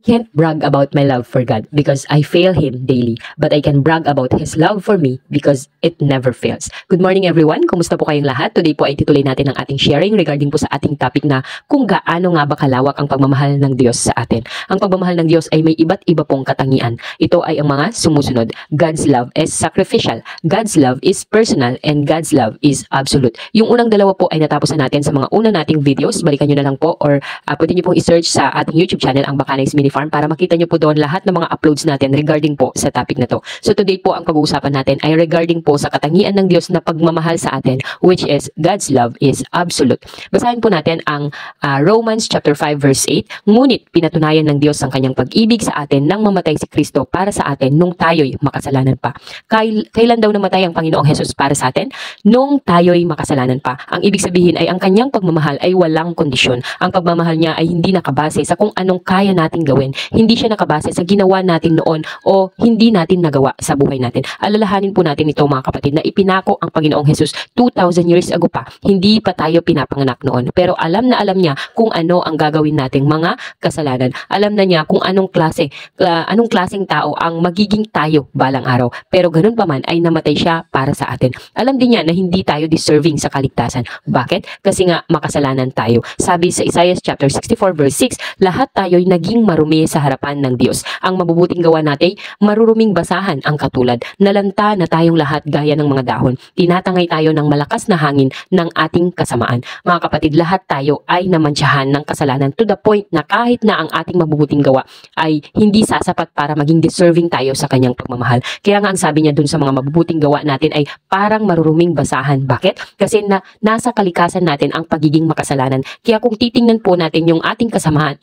Can't brag about my love for God because I fail Him daily, but I can brag about His love for me because it never fails. Good morning everyone, kumusta po kayong lahat? Today po ay tituloy natin ang ating sharing regarding po sa ating topic na kung gaano nga ba kalawak ang pagmamahal ng Diyos sa atin. Ang pagmamahal ng Diyos ay may iba't iba pong katangian. Ito ay ang mga sumusunod. God's love is sacrificial, God's love is personal, and God's love is absolute. Yung unang dalawa po ay natapos na natin sa mga una nating videos. Balikan nyo na lang po or pwede nyo pong i-search sa ating YouTube channel, ang Bacanais Mini Farm, para makita nyo po doon lahat ng mga uploads natin regarding po sa topic na to. So today po ang pag-uusapan natin ay regarding po sa katangian ng Diyos na pagmamahal sa atin, which is God's love is absolute. Basahin po natin ang Romans chapter 5 verse 8. Ngunit pinatunayan ng Diyos ang kanyang pag-ibig sa atin nang mamatay si Kristo para sa atin nung tayo'y makasalanan pa. Kailan daw namatay ang Panginoong Hesus para sa atin? Nung tayo'y makasalanan pa. Ang ibig sabihin ay ang kanyang pagmamahal ay walang kondisyon. Ang pagmamahal niya ay hindi nakabase sa kung anong kaya nating gawin. Hindi siya nakabase sa ginawa natin noon o hindi natin nagawa sa buhay natin. Alalahanin po natin ito mga kapatid na ipinako ang Panginoong Hesus 2,000 years ago pa. Hindi pa tayo pinapanganak noon. Pero alam na alam niya kung ano ang gagawin nating mga kasalanan. Alam na niya kung anong klaseng tao ang magiging tayo balang araw. Pero ganun pa man ay namatay siya para sa atin. Alam din niya na hindi tayo deserving sa kaligtasan. Bakit? Kasi nga makasalanan tayo. Sabi sa Isaiah chapter 64 verse 6, lahat tayo'y naging marumi sa harapan ng Diyos. Ang mabubuting gawa natin, maruruming basahan ang katulad. Nalanta na tayong lahat gaya ng mga dahon. Tinatangay tayo ng malakas na hangin ng ating kasamaan. Mga kapatid, lahat tayo ay namantsahan ng kasalanan to the point na kahit na ang ating mabubuting gawa ay hindi sasapat para maging deserving tayo sa kanyang pagmamahal. Kaya nga ang sabi niya dun sa mga mabubuting gawa natin ay parang maruruming basahan. Bakit? Kasi nasa kalikasan natin ang pagiging makasalanan. Kaya kung titingnan po natin yung ating kasamaan,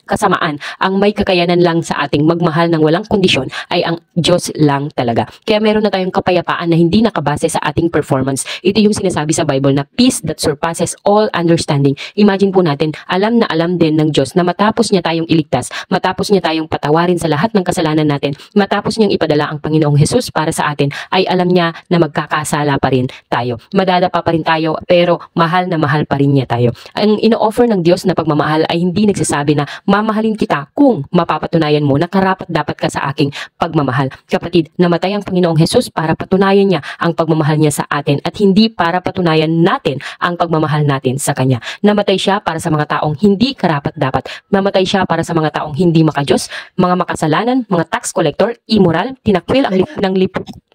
ang may kakayanan lang sa ating magmahal ng walang kondisyon ay ang Diyos lang talaga. Kaya meron na tayong kapayapaan na hindi nakabase sa ating performance. Ito yung sinasabi sa Bible na peace that surpasses all understanding. Imagine po natin, alam na alam din ng Diyos na matapos niya tayong iligtas, matapos niya tayong patawarin sa lahat ng kasalanan natin, matapos niyang ipadala ang Panginoong Hesus para sa atin, ay alam niya na magkakasala pa rin tayo. Madadapa pa rin tayo, pero mahal na mahal pa rin niya tayo. Ang ino-offer ng Diyos na pagmamahal ay hindi nagsasabi na mamahalin kita kung mapapatunayan mo na karapat dapat ka sa aking pagmamahal. Kapatid, namatay ang Panginoong Hesus para patunayan niya ang pagmamahal niya sa atin at hindi para patunayan natin ang pagmamahal natin sa Kanya. Namatay siya para sa mga taong hindi karapat dapat. Namatay siya para sa mga taong hindi makadiyos, mga makasalanan, mga tax collector, immoral, tinakwil ang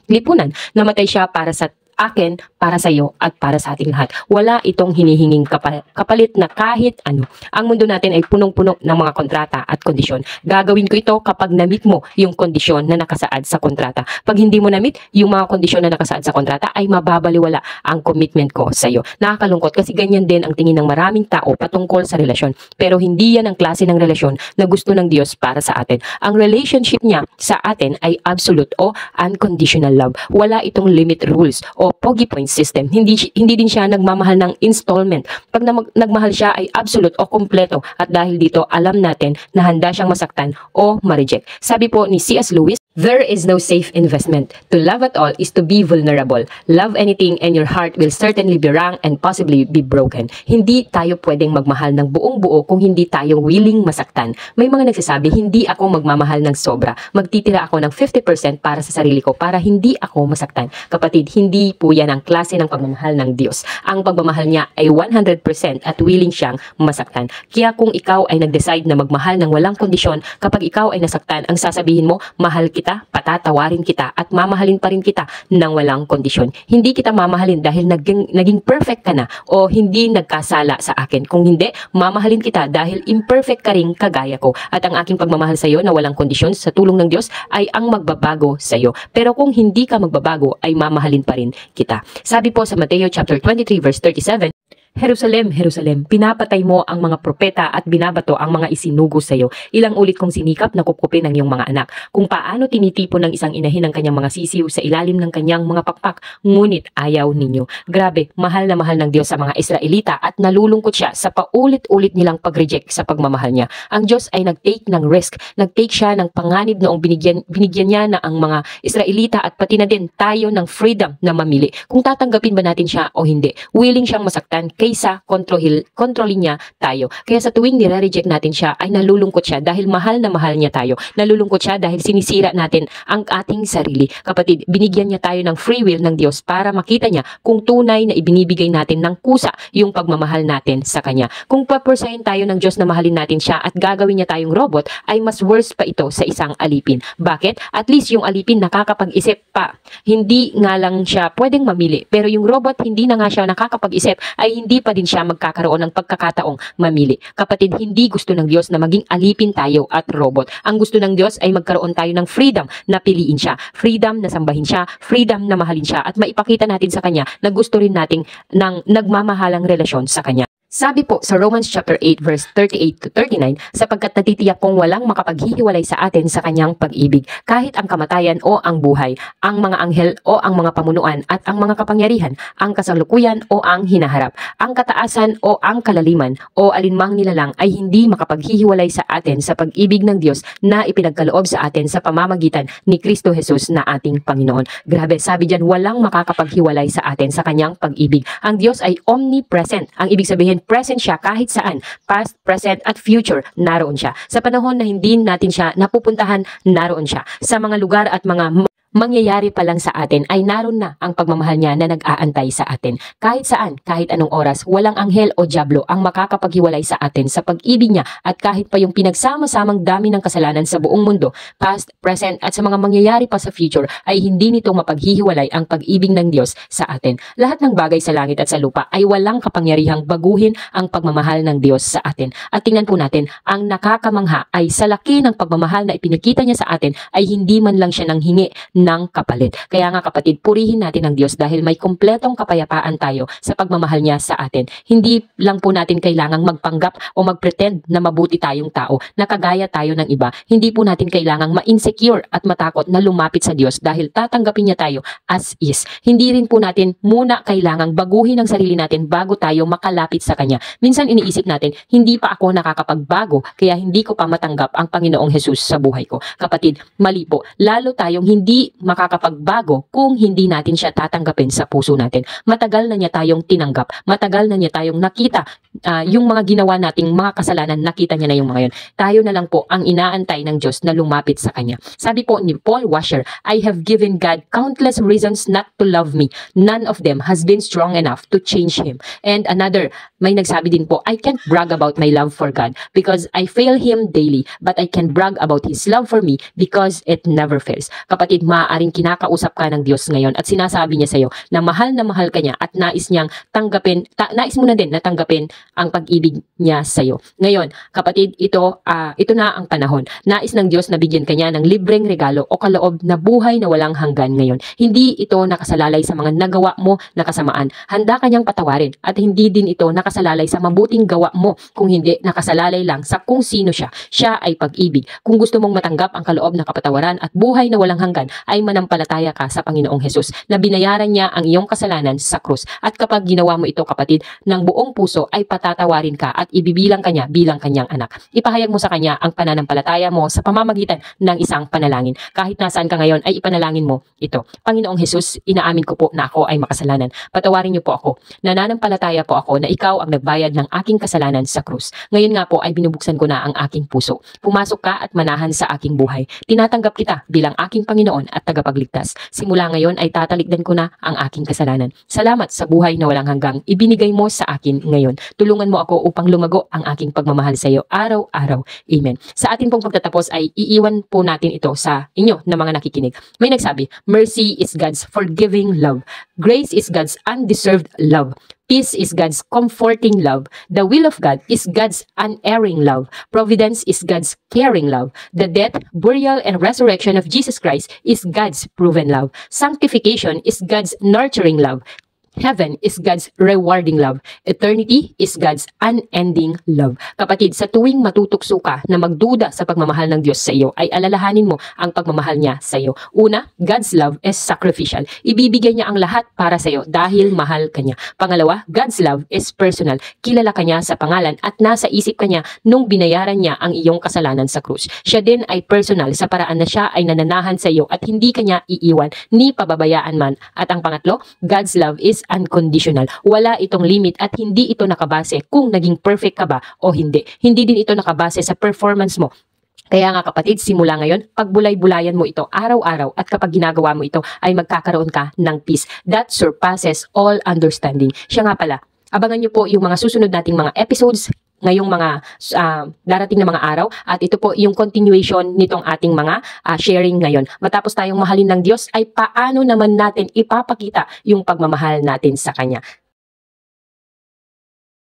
lipunan. Namatay siya para sa akin, para sa iyo, at para sa ating lahat. Wala itong hinihinging kapalit na kahit ano. Ang mundo natin ay punong-puno ng mga kontrata at kondisyon. Gagawin ko ito kapag na-meet mo yung kondisyon na nakasaad sa kontrata. Pag hindi mo na-meet yung mga kondisyon na nakasaad sa kontrata, ay mababaliwala ang commitment ko sa iyo. Nakakalungkot kasi ganyan din ang tingin ng maraming tao patungkol sa relasyon. Pero hindi yan ang klase ng relasyon na gusto ng Diyos para sa atin. Ang relationship niya sa atin ay absolute o unconditional love. Wala itong limit rules o pogi point system. Hindi din siya nagmamahal ng installment. Pag nagmahal siya ay absolute o kompleto, at dahil dito alam natin na handa siyang masaktan o ma-reject. Sabi po ni C.S. Lewis, there is no safe investment. To love at all is to be vulnerable. Love anything and your heart will certainly be wrung and possibly be broken. Hindi tayo pwedeng magmahal ng buong buo kung hindi tayo willing masaktan. May mga nagsasabi, hindi ako magmamahal ng sobra. Magtitira ako ng 50% para sa sarili ko para hindi ako masaktan. Kapatid, hindi po yan ang klase ng pagmamahal ng Diyos. Ang pagmamahal niya ay 100% at willing siyang masaktan. Kaya kung ikaw ay nag-decide na magmahal ng walang kondisyon, kapag ikaw ay nasaktan, ang sasabihin mo, mahal kita, patatawarin kita, at mamahalin pa rin kita ng walang kondisyon. Hindi kita mamahalin dahil naging perfect ka na o hindi nagkasala sa akin. Kung hindi, mamahalin kita dahil imperfect ka rin kagaya ko. At ang aking pagmamahal sa iyo na walang kondisyon sa tulong ng Diyos ay ang magbabago sa iyo. Pero kung hindi ka magbabago, ay mamahalin pa rin kita. Sabi po sa Mateo chapter 23 verse 37, Jerusalem, Jerusalem, pinapatay mo ang mga propeta at binabato ang mga isinugo sa iyo. Ilang ulit kong sinikap na kupkupin ang iyong mga anak. Kung paano tinitipon ng isang inahin ang kanyang mga sisiw sa ilalim ng kanyang mga pakpak, ngunit ayaw ninyo. Grabe, mahal na mahal ng Diyos sa mga Israelita at nalulungkot siya sa paulit-ulit nilang pag-reject sa pagmamahal niya. Ang Diyos ay nag-take ng risk, nag-take siya ng panganib noong binigyan niya na ang mga Israelita at pati na din tayo ng freedom na mamili. Kung tatanggapin ba natin siya o hindi, willing siyang masaktan kaysa kontrolin niya tayo. Kaya sa tuwing nire-reject natin siya ay nalulungkot siya dahil mahal na mahal niya tayo. Nalulungkot siya dahil sinisira natin ang ating sarili. Kapatid, binigyan niya tayo ng free will ng Diyos para makita niya kung tunay na ibinibigay natin ng kusa yung pagmamahal natin sa Kanya. Kung papursahin tayo ng Diyos na mahalin natin siya at gagawin niya tayong robot, ay mas worse pa ito sa isang alipin. Bakit? At least yung alipin nakakapag-isip pa. Hindi nga lang siya pwedeng mamili, pero yung robot hindi na nga siya nakakapag-isip, ay hindi pa din siya magkakaroon ng pagkakataong mamili. Kapatid, hindi gusto ng Diyos na maging alipin tayo at robot. Ang gusto ng Diyos ay magkaroon tayo ng freedom na piliin siya, freedom na sambahin siya, freedom na mahalin siya, at maipakita natin sa Kanya na gusto rin nating ng nagmamahalang relasyon sa Kanya. Sabi po sa Romans chapter 8 verse 38 to 39, sapagkat natitiyak kong walang makapaghihiwalay sa atin sa Kanyang pag-ibig, kahit ang kamatayan o ang buhay, ang mga anghel o ang mga pamunuan at ang mga kapangyarihan, ang kasalukuyan o ang hinaharap, ang kataasan o ang kalaliman o alinmang nilalang ay hindi makapaghihiwalay sa atin sa pag-ibig ng Diyos na ipinagkaloob sa atin sa pamamagitan ni Kristo Jesus na ating Panginoon. Grabe, sabi diyan, walang makakapaghiwalay sa atin sa Kanyang pag-ibig. Ang Diyos ay omnipresent. Ang ibig sabihin, present siya kahit saan, past, present, at future, naroon siya. Sa panahon na hindi natin siya napupuntahan, naroon siya. Sa mga lugar at mga mangyayari pa lang sa atin ay naroon na ang pagmamahal niya na nag-aantay sa atin. Kahit saan, kahit anong oras, walang anghel o dyablo ang makakapaghiwalay sa atin sa pag-ibig niya, at kahit pa yung pinagsama-samang dami ng kasalanan sa buong mundo, past, present, at sa mga mangyayari pa sa future, ay hindi nito mapaghihiwalay ang pag-ibig ng Diyos sa atin. Lahat ng bagay sa langit at sa lupa ay walang kapangyarihang baguhin ang pagmamahal ng Diyos sa atin. At tingnan po natin, ang nakakamangha ay sa laki ng pagmamahal na ipinakita niya sa atin ay hindi man lang siya nanghingi ng kapalit. Kaya nga kapatid, purihin natin ang Diyos dahil may kumpletong kapayapaan tayo sa pagmamahal niya sa atin. Hindi lang po natin kailangang magpanggap o magpretend na mabuti tayong tao, na kagaya tayo ng iba. Hindi po natin kailangang ma-insecure at matakot na lumapit sa Diyos dahil tatanggapin niya tayo as is. Hindi rin po natin muna kailangang baguhin ang sarili natin bago tayo makalapit sa Kanya. Minsan iniisip natin, hindi pa ako nakakapagbago kaya hindi ko pa matanggap ang Panginoong Jesus sa buhay ko. Kapatid, mali po. Lalo tayong hindi makakapagbago kung hindi natin siya tatanggapin sa puso natin. Matagal na niya tayong tinanggap, matagal na niya tayong nakita yung mga ginawa nating mga kasalanan, nakita niya na yung mga yun. Tayo na lang po ang inaantay ng Diyos na lumapit sa Kanya. Sabi po ni Paul Washer, I have given God countless reasons not to love me. None of them has been strong enough to change Him. And another, may nagsabi din po, I can't brag about my love for God because I fail Him daily, but I can brag about His love for me because it never fails. Kapatid, maaaring kinakausap ka ng Diyos ngayon at sinasabi niya sa iyo na mahal ka niya at nais niyang tanggapin, nais mo na din na tanggapin ang pag-ibig niya sa iyo. Ngayon, kapatid, ito na ang panahon. Nais ng Diyos na bigyan ka niya ng libreng regalo o kaloob na buhay na walang hanggan ngayon. Hindi ito nakasalalay sa mga nagawa mo na kasamaan. Handa ka niyang patawarin at hindi din ito nakasalalay sa mabuting gawa mo, kung hindi nakasalalay lang sa kung sino siya. Siya ay pag-ibig. Kung gusto mong matanggap ang kaloob na kapatawaran at buhay na walang hanggan, ay manampalataya ka sa Panginoong Hesus na binayaran niya ang iyong kasalanan sa krus. At kapag ginawa mo ito, kapatid, ng buong puso ay patatawarin ka at ibibilang ka niya bilang kanyang anak. Ipahayag mo sa Kanya ang pananampalataya mo sa pamamagitan ng isang panalangin. Kahit nasaan ka ngayon ay ipanalangin mo ito. Panginoong Hesus, inaamin ko po na ako ay makasalanan. Patawarin niyo po ako. Nananampalataya po ako na ikaw ang nagbayad ng aking kasalanan sa krus. Ngayon nga po ay binubuksan ko na ang aking puso. Pumasok ka at manahan sa aking buhay. Tinatanggap kita bilang aking Panginoon at tagapagligtas. Simula ngayon ay tatalikdan ko na ang aking kasalanan. Salamat sa buhay na walang hanggang ibinigay mo sa akin ngayon. Tulungan mo ako upang lumago ang aking pagmamahal sa iyo araw-araw. Amen. Sa ating pong pagtatapos ay iiwan po natin ito sa inyo na mga nakikinig. May nagsabi, mercy is God's forgiving love. Grace is God's undeserved love. Peace is God's comforting love. The will of God is God's unerring love. Providence is God's caring love. The death, burial, and resurrection of Jesus Christ is God's proven love. Sanctification is God's nurturing love. Heaven is God's rewarding love. Eternity is God's unending love. Kapatid, sa tuwing matutukso ka na magduda sa pagmamahal ng Diyos sa iyo, ay alalahanin mo ang pagmamahal niya sa iyo. Una, God's love is sacrificial. Ibibigay niya ang lahat para sa iyo dahil mahal ka niya. Pangalawa, God's love is personal. Kilala ka niya sa pangalan at nasa isip ka niya nung binayaran niya ang iyong kasalanan sa krus. Siya din ay personal sa paraan na siya ay nananahan sa iyo at hindi ka niya iiwan ni pababayaan man. At ang pangatlo, God's love is unconditional. Wala itong limit at hindi ito nakabase kung naging perfect ka ba o hindi. Hindi din ito nakabase sa performance mo. Kaya nga kapatid, simula ngayon, pagbulay-bulayan mo ito araw-araw at kapag ginagawa mo ito ay magkakaroon ka ng peace that surpasses all understanding. Siya nga pala, abangan nyo po yung mga susunod nating mga episodes ngayong mga darating na mga araw at ito po yung continuation nitong ating mga sharing ngayon. Matapos tayong mahalin ng Diyos ay paano naman natin ipapakita yung pagmamahal natin sa Kanya.